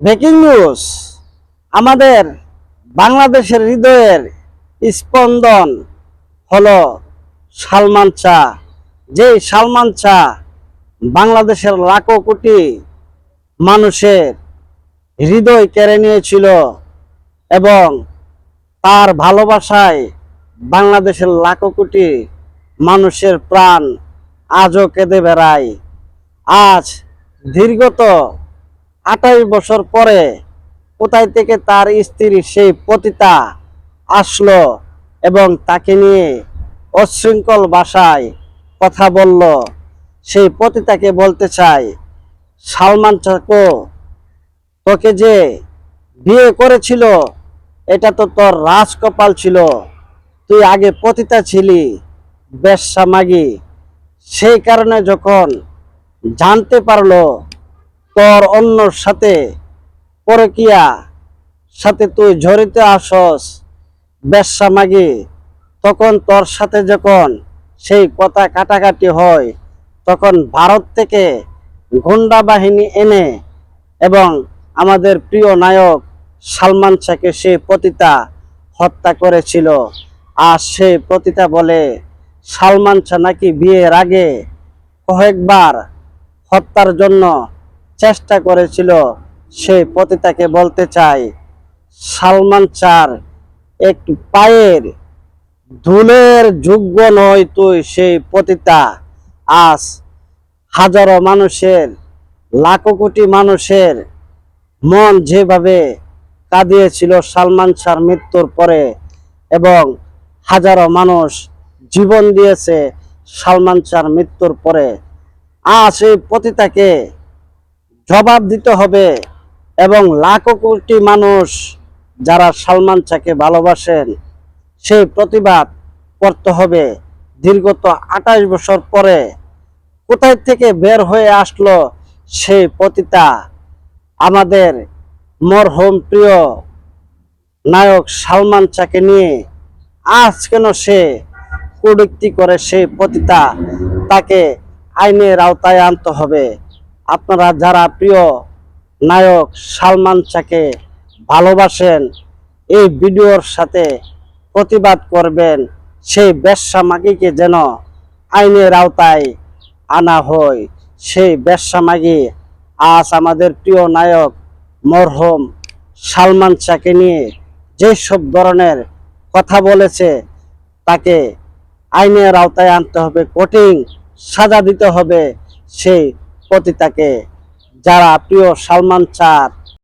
Breaking news. আমাদের বাংলাদেশের হৃদয়ের স্পন্দন হলো সালমান শাহ। যেই সালমান শাহ বাংলাদেশের লাখো কোটি মানুষের হৃদয় কেড়ে নিয়েছিল এবং তার ভালোবাসায় বাংলাদেশের লাখো কোটি মানুষের প্রাণ আজও কেঁদে বেড়ায়। আজ দীর্ঘত 28 বছর পরে কোথায় থেকে তার স্ত্রী সেই পতিতা আসলো এবং তাকে নিয়ে অশৃঙ্খল ভাষায় কথা বলল। সেই পতিতাকে বলতে চাই, সালমান শাহকে তোকে যে বিয়ে করেছিল এটা তো তোর রাজকপাল ছিল। তুই আগে পতিতা ছিলি, বেশ্যা মাগি। সেই কারণে যখন জানতে পারলো তোর অন্যর সাথে পরকীয়া সাথে তুই জড়িত আসস, বেশ্যা মাগি, তখন তোর সাথে যখন সেই কথা কাটাকাটি হয়, তখন ভারত থেকে গুন্ডা বাহিনী এনে এবং আমাদের প্রিয় নায়ক সালমান শাহকে সে পতিতা হত্যা করেছিল। আর সে পতিতা বলে সালমান শাহ নাকি বিয়ের আগে কয়েকবার হত্যার জন্য চেষ্টা করেছিল। সেই পতিতাকে বলতে চাই, সালমান শাহর একটু পায়ের ধুলের যোগ্য নয় তুই। সেই পতিতা আজ হাজারো মানুষের, লাখো কোটি মানুষের মন যেভাবে কাঁদিয়েছিল সালমান শাহর মৃত্যুর পরে, এবং হাজারো মানুষ জীবন দিয়েছে সালমান শাহর মৃত্যুর পরে, আজ এই পতিতাকে জবাব দিতে হবে। এবং লাখো কোটি মানুষ যারা সালমান শাহকে ভালোবাসেন সেই প্রতিবাদ করতে হবে। দীর্ঘত 28 বছর পরে কোথায় থেকে বের হয়ে আসলো সেই পতিতা আমাদের মরহুম প্রিয় নায়ক সালমান শাহকে নিয়ে। আজ কেন সে কটূক্তি করে সেই পতিতা, তাকে আইনের আওতায় আনতে হবে। আপনারা যারা প্রিয় নায়ক সালমান শাহকে ভালোবাসেন এই ভিডিওর সাথে প্রতিবাদ করবেন, সেই বেশ্যা মাগিকে যেন আইনের আওতায় আনা হয়। সেই বেশ্যা মাগি আজ আমাদের প্রিয় নায়ক মরহুম সালমান শাহকে নিয়ে যেসব ধরনের কথা বলেছে তাকে আইনের আওতায় আনতে হবে, কঠিন সাজা দিতে হবে সেই পতিতাকে। যারা প্রিয় সালমান শাহ